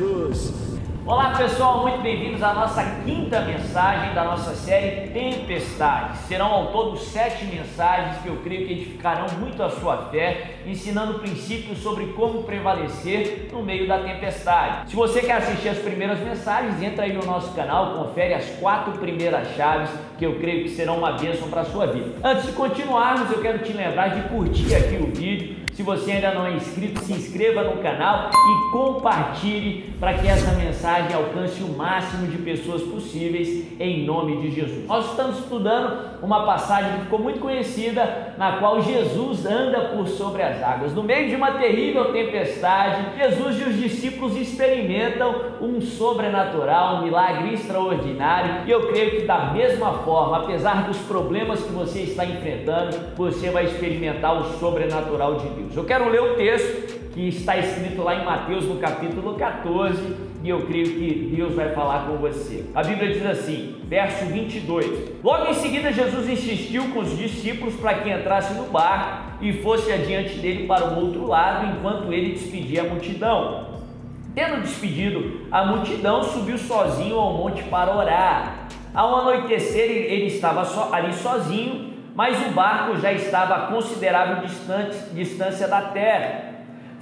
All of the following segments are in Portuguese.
Jesus. Olá pessoal, muito bem-vindos à nossa quinta mensagem da nossa série Tempestades. Serão ao todo 7 mensagens que eu creio que edificarão muito a sua fé, ensinando princípios sobre como prevalecer no meio da tempestade. Se você quer assistir as primeiras mensagens, entra aí no nosso canal, confere as 4 primeiras chaves que eu creio que serão uma bênção para a sua vida. Antes de continuarmos, eu quero te lembrar de curtir aqui o vídeo. Se você ainda não é inscrito, se inscreva no canal e compartilhe para que essa mensagem alcance o máximo de pessoas possíveis, em nome de Jesus. Nós estamos estudando uma passagem que ficou muito conhecida, na qual Jesus anda por sobre as águas. No meio de uma terrível tempestade, Jesus e os discípulos experimentam um sobrenatural, um milagre extraordinário, e eu creio que da mesma forma, apesar dos problemas que você está enfrentando, você vai experimentar o sobrenatural de Deus. Eu quero ler o texto que está escrito lá em Mateus, no capítulo 14, e eu creio que Deus vai falar com você. A Bíblia diz assim, verso 22: Logo em seguida Jesus insistiu com os discípulos para que entrasse no barco e fosse adiante dele para o outro lado, enquanto ele despedia a multidão. Tendo despedido a multidão, subiu sozinho ao monte para orar. Ao anoitecer, ele estava ali sozinho, mas o barco já estava a considerável distância da terra,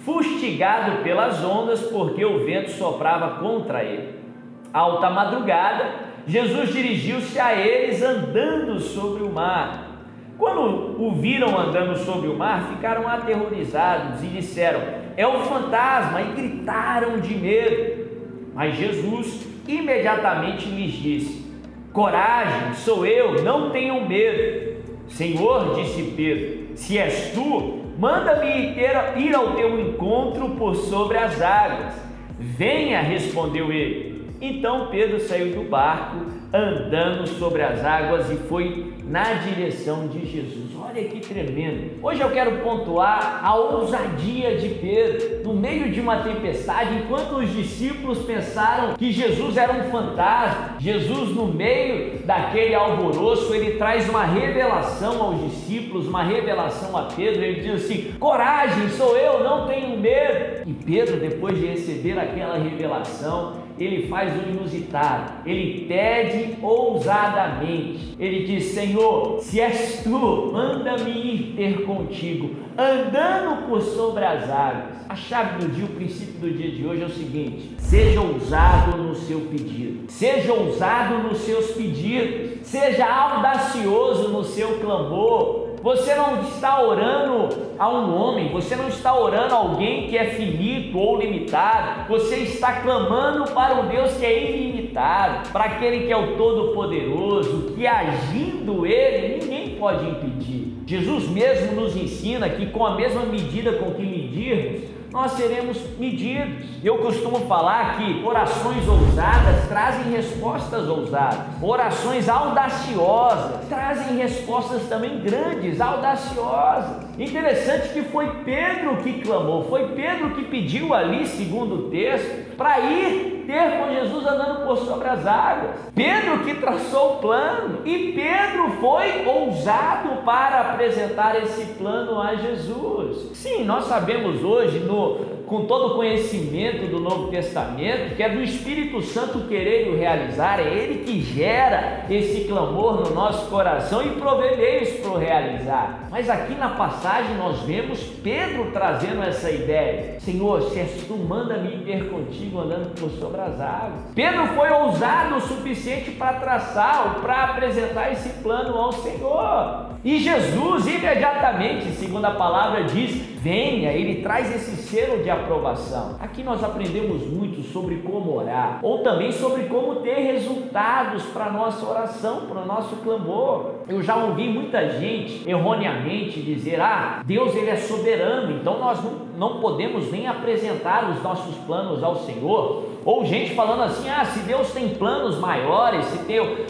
fustigado pelas ondas, porque o vento soprava contra ele. À alta madrugada, Jesus dirigiu-se a eles andando sobre o mar. Quando o viram andando sobre o mar, ficaram aterrorizados e disseram: é um fantasma, e gritaram de medo. Mas Jesus imediatamente lhes disse: coragem, sou eu, não tenham medo. Senhor, disse Pedro, se és tu, manda-me ir ao teu encontro por sobre as águas. Venha, respondeu ele. Então Pedro saiu do barco, andando sobre as águas, e foi na direção de Jesus. Olha que tremendo. Hoje eu quero pontuar a ousadia de Pedro no meio de uma tempestade. Enquanto os discípulos pensaram que Jesus era um fantasma, Jesus, no meio daquele alvoroço, ele traz uma revelação aos discípulos, uma revelação a Pedro. Ele diz assim: coragem, sou eu, não tenho medo. E Pedro, depois de receber aquela revelação, ele faz o inusitado, ele pede ousadamente, ele diz: Senhor, se és tu, manda-me ir ter contigo, andando por sobre as águas. A chave do dia, o princípio do dia de hoje é o seguinte: seja ousado no seu pedido, seja ousado nos seus pedidos, seja audacioso no seu clamor. Você não está orando a um homem, você não está orando a alguém que é finito ou limitado, você está clamando para um Deus que é ilimitado, para aquele que é o Todo-Poderoso, que agindo Ele, ninguém pode impedir. Jesus mesmo nos ensina que com a mesma medida com que medirmos, nós seremos medidos. Eu costumo falar que orações ousadas trazem respostas ousadas, orações audaciosas trazem respostas também grandes, audaciosas. Interessante que foi Pedro que clamou, foi Pedro que pediu ali, segundo o texto, para ir ter com Jesus andando por sobre as águas. Pedro que traçou o plano, e Pedro foi ousado para apresentar esse plano a Jesus. Sim, nós sabemos hoje, com todo o conhecimento do Novo Testamento, que é do Espírito Santo querer o realizar, é Ele que gera esse clamor no nosso coração e provê meios para o realizar. Mas aqui na passagem nós vemos Pedro trazendo essa ideia: Senhor, se és tu, manda-me ir contigo andando por sobre as águas. Pedro foi ousado o suficiente para traçar ou para apresentar esse plano ao Senhor. E Jesus imediatamente, segundo a palavra diz, venha, ele traz esse selo de aprovação. Aqui nós aprendemos muito sobre como orar, ou também sobre como ter resultados para a nossa oração, para o nosso clamor. Eu já ouvi muita gente erroneamente dizer: Deus ele é soberano, então nós não podemos nem apresentar os nossos planos ao Senhor, Ou gente falando assim, se Deus tem planos maiores,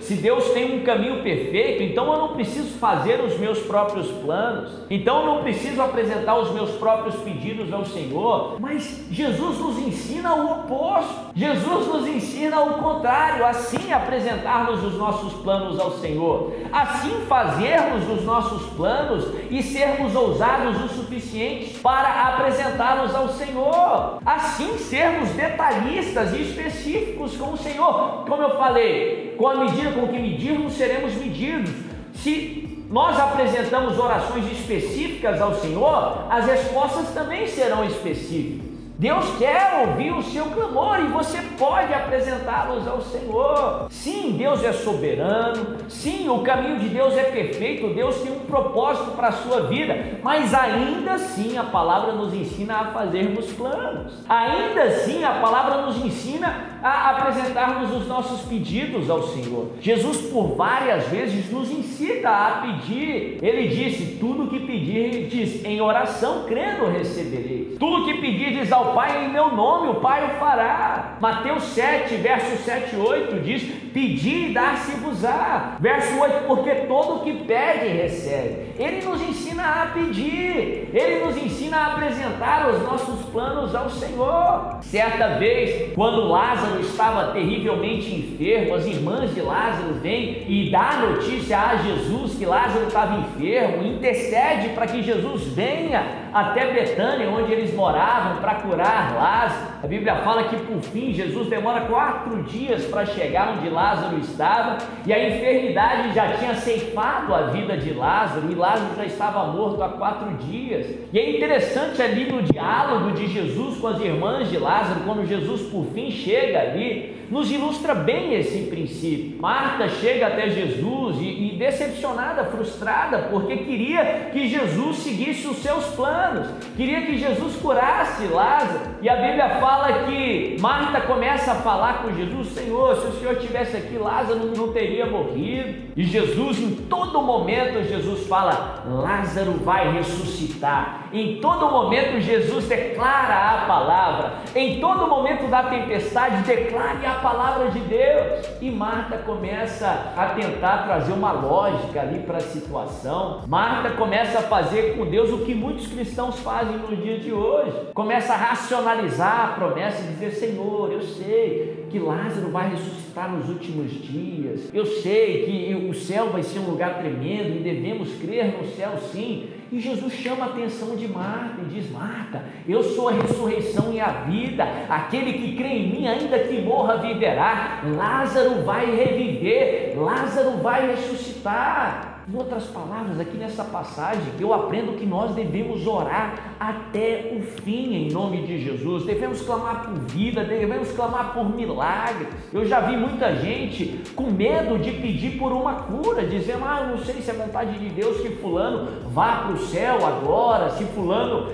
se Deus tem um caminho perfeito, então eu não preciso fazer os meus próprios planos, então eu não preciso apresentar os meus próprios pedidos ao Senhor. Mas Jesus nos ensina o oposto, Jesus nos ensina o contrário, assim apresentarmos os nossos planos ao Senhor, assim fazermos os nossos planos e sermos ousados o suficiente para apresentá-los ao Senhor, assim sermos detalhistas e específicos com o Senhor. Como eu falei, com a medida com que medirmos, seremos medidos. Se nós apresentamos orações específicas ao Senhor, as respostas também serão específicas. Deus quer ouvir o seu clamor e você pode apresentá-los ao Senhor. Sim, Deus é soberano, sim, o caminho de Deus é perfeito, Deus tem um propósito para a sua vida, mas ainda assim a palavra nos ensina a fazermos planos, ainda assim a palavra nos ensina a apresentarmos os nossos pedidos ao Senhor. Jesus por várias vezes nos incita a pedir. Ele disse: tudo que pedirdes em oração, crendo recebereis. Tudo que pedirdes ao Pai em meu nome, o Pai o fará. Mateus 7, verso 7 e 8 diz: pedi e dar-se-vos-á. Verso 8, porque todo o que pede recebe. Ele nos ensina a pedir, ele nos ensina a apresentar os nossos planos ao Senhor. Certa vez, quando Lázaro estava terrivelmente enfermo, as irmãs de Lázaro vêm e dá a notícia a Jesus que Lázaro estava enfermo, intercede para que Jesus venha até Betânia, onde eles moravam, para curar Lázaro. A Bíblia fala que por fim Jesus demora 4 dias para chegar onde Lázaro estava, e a enfermidade já tinha ceifado a vida de Lázaro, e Lázaro já estava morto há 4 dias. E é interessante ali no diálogo de Jesus com as irmãs de Lázaro, quando Jesus por fim chega ali, nos ilustra bem esse princípio. Marta chega até Jesus e decepcionada, frustrada, porque queria que Jesus seguisse os seus planos, queria que Jesus curasse Lázaro. E a Bíblia fala que Marta começa a falar com Jesus: Senhor, se o Senhor estivesse aqui, Lázaro não teria morrido. E Jesus, em todo momento, Jesus fala: Lázaro vai ressuscitar. Em todo momento Jesus declara a palavra, em todo momento da tempestade declare a palavra de Deus. E Marta começa a tentar trazer uma lógica ali para a situação. Marta começa a fazer com Deus o que muitos cristãos fazem no dia de hoje, começa a racionalizar a promessa e dizer: Senhor, eu sei que Lázaro vai ressuscitar nos últimos dias, eu sei que o céu vai ser um lugar tremendo e devemos crer no céu, sim. E Jesus chama a atenção de Marta e diz: Marta, eu sou a ressurreição e a vida, aquele que crê em mim, ainda que morra, viverá. Lázaro vai reviver, Lázaro vai ressuscitar. Em outras palavras, aqui nessa passagem, eu aprendo que nós devemos orar até o fim em nome de Jesus. Devemos clamar por vida, devemos clamar por milagres. Eu já vi muita gente com medo de pedir por uma cura, dizendo: eu não sei se é vontade de Deus que fulano vá para o céu agora, se fulano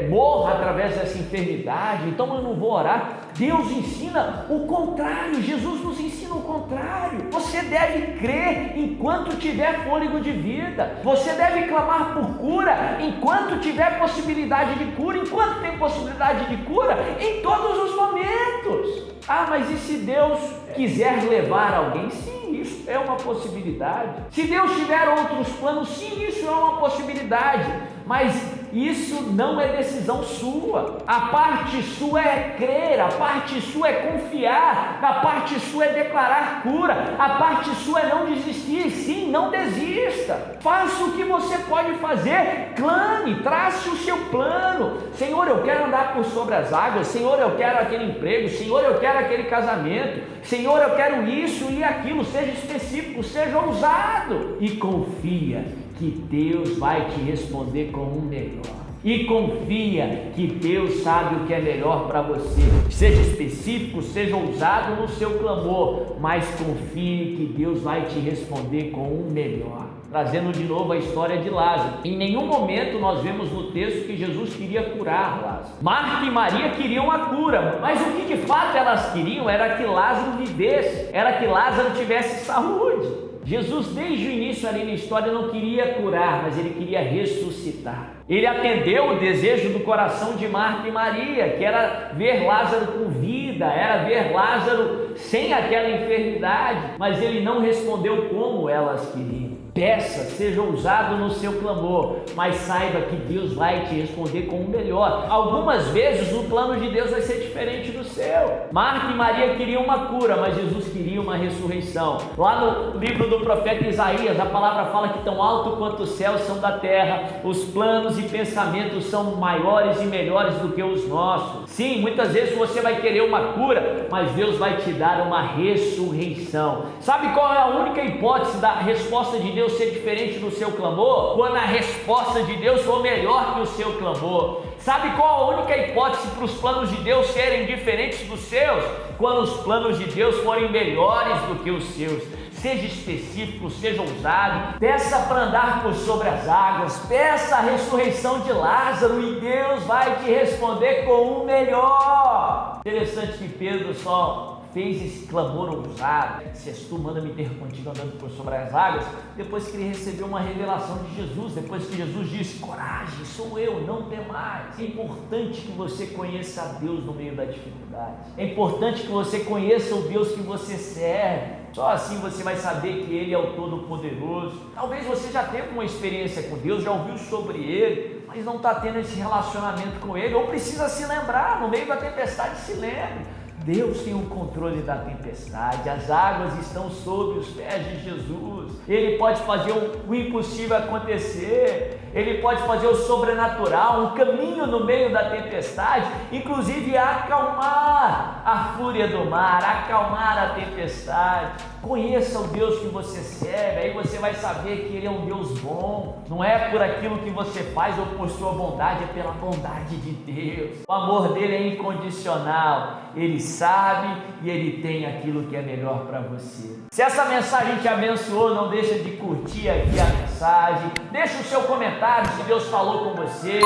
morra através dessa enfermidade, então eu não vou orar. Deus ensina o contrário, Jesus nos ensina o contrário. Você deve crer enquanto tiver fôlego de vida, você deve clamar por cura enquanto tiver possibilidade de cura, enquanto tem possibilidade de cura, em todos os momentos. Mas e se Deus quiser levar alguém? Sim, isso é uma possibilidade. Se Deus tiver outros planos, sim, isso é uma possibilidade. Mas isso não é decisão sua. A parte sua é crer, a parte sua é confiar, a parte sua é declarar cura, a parte sua é não desistir. Sim, não desista. Faça o que você pode fazer, clame, trace o seu plano. Senhor, eu quero andar por sobre as águas. Senhor, eu quero aquele emprego. Senhor, eu quero aquele casamento. Senhor, eu quero isso e aquilo. Seja específico, seja ousado e confia que Deus vai te responder com o melhor. E confia que Deus sabe o que é melhor para você. Seja específico, seja ousado no seu clamor, mas confie que Deus vai te responder com o melhor. Trazendo de novo a história de Lázaro. Em nenhum momento nós vemos no texto que Jesus queria curar Lázaro. Marta e Maria queriam a cura, mas o que de fato elas queriam era que Lázaro vivesse, era que Lázaro tivesse saúde. Jesus, desde o início ali na história, não queria curar, mas ele queria ressuscitar. Ele atendeu o desejo do coração de Marta e Maria, que era ver Lázaro com vida, vida era ver Lázaro sem aquela enfermidade, mas ele não respondeu como elas queriam. Peça, seja ousado no seu clamor, mas saiba que Deus vai te responder com o melhor. Algumas vezes o plano de Deus vai ser diferente do seu. Marta e Maria queriam uma cura, mas Jesus queria uma ressurreição. Lá no livro do profeta Isaías, a palavra fala que tão alto quanto os céus são da terra, os planos e pensamentos são maiores e melhores do que os nossos. Sim, muitas vezes você vai querer uma cura, mas Deus vai te dar uma ressurreição. Sabe qual é a única hipótese da resposta de Deus ser diferente do seu clamor? Quando a resposta de Deus for melhor que o seu clamor. Sabe qual a única hipótese para os planos de Deus serem diferentes dos seus? Quando os planos de Deus forem melhores do que os seus. Seja específico, seja ousado, peça para andar por sobre as águas, peça a ressurreição de Lázaro e Deus vai te responder com o melhor. Interessante que Pedro só fez esse clamor ousado: se és tu, manda-me ter contigo andando por sobre as águas, depois que ele recebeu uma revelação de Jesus, depois que Jesus disse: coragem, sou eu, não temais. É importante que você conheça a Deus no meio da dificuldade, é importante que você conheça o Deus que você serve. Só assim você vai saber que Ele é o Todo-Poderoso. Talvez você já tenha uma experiência com Deus, já ouviu sobre Ele, mas não está tendo esse relacionamento com Ele, ou precisa se lembrar, no meio da tempestade se lembre. Deus tem o controle da tempestade, as águas estão sob os pés de Jesus. Ele pode fazer o impossível acontecer, Ele pode fazer o sobrenatural, um caminho no meio da tempestade, inclusive acalmar a fúria do mar, acalmar a tempestade. Conheça o Deus que você serve, aí você vai saber que Ele é um Deus bom. Não é por aquilo que você faz ou por sua bondade, é pela bondade de Deus. O amor dele é incondicional, Ele sabe e Ele tem aquilo que é melhor para você. Se essa mensagem te abençoou, não deixa de curtir aqui a mensagem, deixa o seu comentário se Deus falou com você,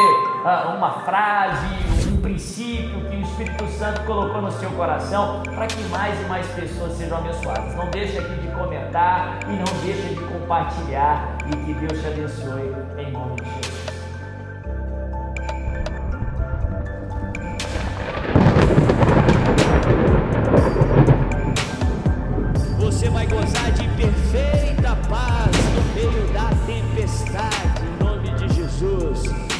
uma frase, um princípio que o Espírito Santo colocou no seu coração, para que mais e mais pessoas sejam abençoadas. Não deixa aqui de comentar e não deixa de compartilhar, e que Deus te abençoe em nome de Jesus. Você vai gozar de perfeita paz no meio da tempestade, em nome de Jesus.